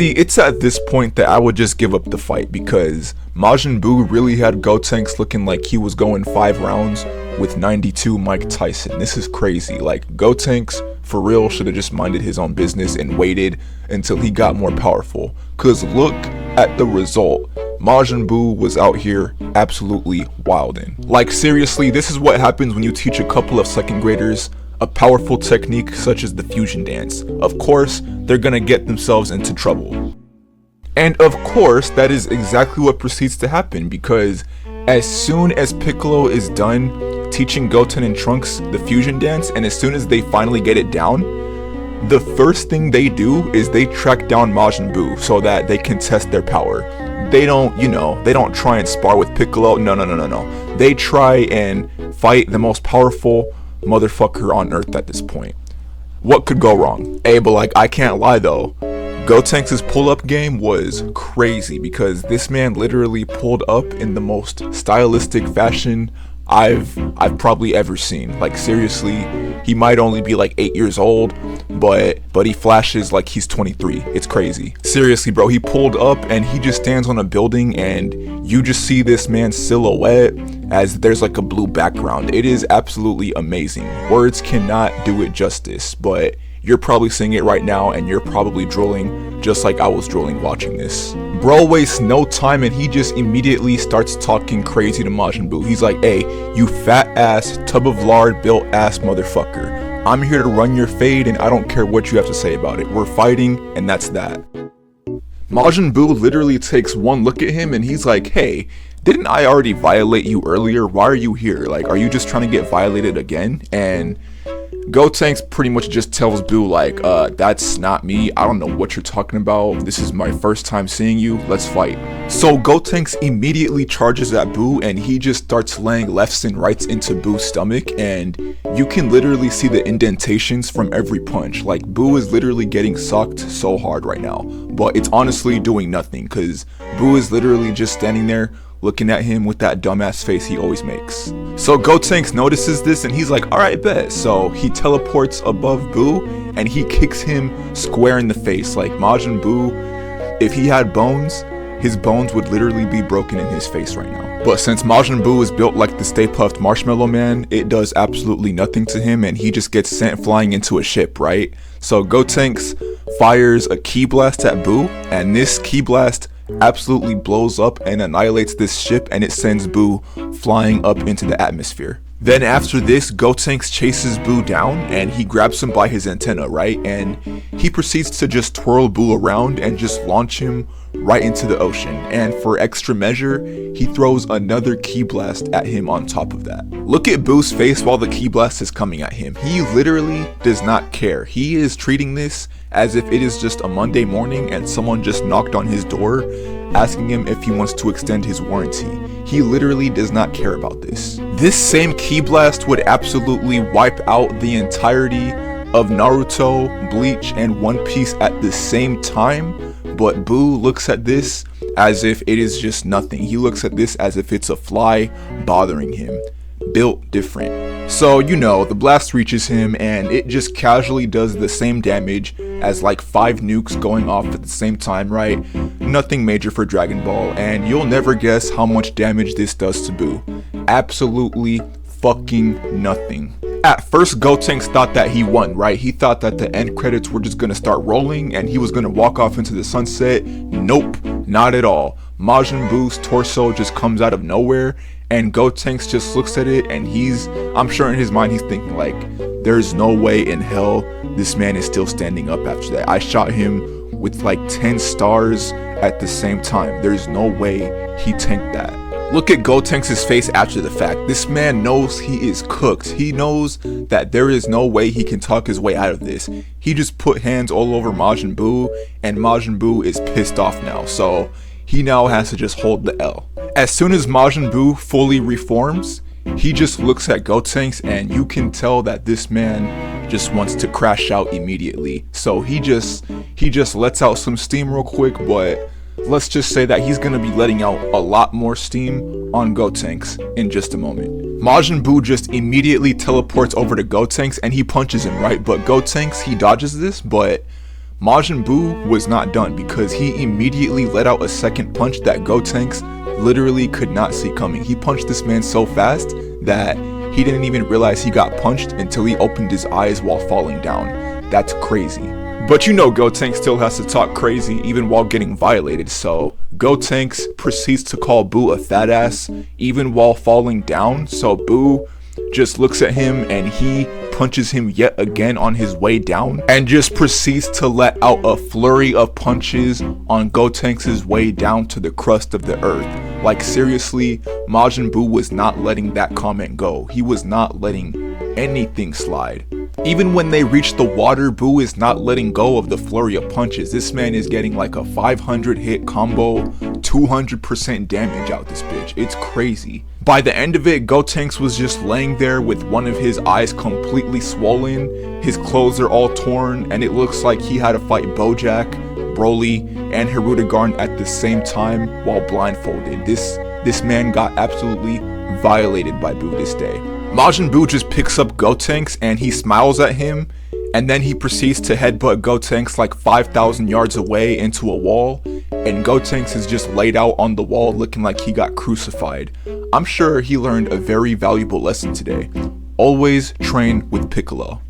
See, it's at this point that I would just give up the fight, because Majin Buu really had Gotenks looking like he was going 5 rounds with 92 Mike Tyson. This is crazy. Like, Gotenks for real should have just minded his own business and waited until he got more powerful, cause look at the result. Majin Buu was out here absolutely wildin'. Like, seriously, this is what happens when you teach a couple of second graders a powerful technique such as the fusion dance. Of course, they're gonna get themselves into trouble. And of course, that is exactly what proceeds to happen, because as soon as Piccolo is done teaching Goten and Trunks the fusion dance, and as soon as they finally get it down, the first thing they do is they track down Majin Buu so that they can test their power. They don't, they don't try and spar with Piccolo. No. They try and fight the most powerful motherfucker on earth at this point. What could go wrong? Hey, but like, I can't lie though, Gotenks' pull-up game was crazy, because this man literally pulled up in the most stylistic fashion I've probably ever seen. Like, seriously, he might only be like 8 years old, but he flashes like he's 23. It's crazy. Seriously, bro, he pulled up and he just stands on a building and you just see this man's silhouette as there's like a blue background. It is absolutely amazing. Words cannot do it justice, but you're probably seeing it right now and you're probably drooling just like I was drooling watching this. Bro wastes no time and he just immediately starts talking crazy to Majin Buu. He's like, hey, you fat ass, tub of lard built ass motherfucker. I'm here to run your fade and I don't care what you have to say about it. We're fighting and that's that. Majin Buu literally takes one look at him and he's like, hey, didn't I already violate you earlier? Why are you here? Like, are you just trying to get violated again? And Gotenks pretty much just tells Buu like, that's not me. I don't know what you're talking about. This is my first time seeing you. Let's fight. So Gotenks immediately charges at Buu and he just starts laying lefts and rights into Buu's stomach, and you can literally see the indentations from every punch. Like, Buu is literally getting socked so hard right now, but it's honestly doing nothing because Buu is literally just standing there looking at him with that dumbass face he always makes. So Gotenks notices this and he's like, alright, bet. So he teleports above Buu and he kicks him square in the face. Like, Majin Buu, if he had bones, his bones would literally be broken in his face right now. But since Majin Buu is built like the Stay Puft Marshmallow Man, it does absolutely nothing to him and he just gets sent flying into a ship, right? So Gotenks fires a ki blast at Buu, and this ki blast absolutely blows up and annihilates this ship, and it sends Buu flying up into the atmosphere. Then after this, Gotenks chases Buu down and he grabs him by his antenna, right? And he proceeds to just twirl Buu around and just launch him right into the ocean. And for extra measure, he throws another ki blast at him on top of that. Look at Buu's face while the ki blast is coming at him. He literally does not care. He is treating this as if it is just a Monday morning and someone just knocked on his door asking him if he wants to extend his warranty. He literally does not care about this. This same ki blast would absolutely wipe out the entirety of Naruto, Bleach, and One Piece at the same time, but Buu looks at this as if it is just nothing. He looks at this as if it's a fly bothering him. Built different. So, the blast reaches him and it just casually does the same damage as like 5 nukes going off at the same time, right? Nothing major for Dragon Ball, and you'll never guess how much damage this does to Buu. Absolutely fucking nothing. At first, Gotenks thought that he won, right? He thought that the end credits were just gonna start rolling and he was gonna walk off into the sunset. Nope, not at all. Majin Buu's torso just comes out of nowhere and Gotenks just looks at it and I'm sure in his mind he's thinking like, there's no way in hell this man is still standing up after that. I shot him with like 10 stars at the same time. There's no way he tanked that. Look at Gotenks' face after the fact. This man knows he is cooked. He knows that there is no way he can talk his way out of this. He just put hands all over Majin Buu and Majin Buu is pissed off now. So he now has to just hold the L. As soon as Majin Buu fully reforms, he just looks at Gotenks and you can tell that this man just wants to crash out immediately. So he just lets out some steam real quick, but let's just say that he's gonna be letting out a lot more steam on Gotenks in just a moment. Majin Buu just immediately teleports over to Gotenks and he punches him, right? But Gotenks, he dodges this, but Majin Buu was not done because he immediately let out a second punch that Gotenks literally could not see coming. He punched this man so fast that he didn't even realize he got punched until he opened his eyes while falling down. That's crazy. But you know Gotenks still has to talk crazy even while getting violated, so Gotenks proceeds to call Buu a fat ass even while falling down, so Buu just looks at him and he punches him yet again on his way down and just proceeds to let out a flurry of punches on Gotenks' way down to the crust of the earth. Like seriously, Majin Buu was not letting that comment go. He was not letting anything slide. Even when they reach the water, Buu is not letting go of the flurry of punches. This man is getting like a 500 hit combo, 200% damage out this bitch. It's crazy. By the end of it, Gotenks was just laying there with one of his eyes completely swollen, his clothes are all torn, and it looks like he had to fight Bojack, Broly, and Hirudegarn at the same time while blindfolded. This man got absolutely violated by Buu this day. Majin Buu just picks up Gotenks and he smiles at him, and then he proceeds to headbutt Gotenks like 5,000 yards away into a wall, and Gotenks is just laid out on the wall looking like he got crucified. I'm sure he learned a very valuable lesson today. Always train with Piccolo.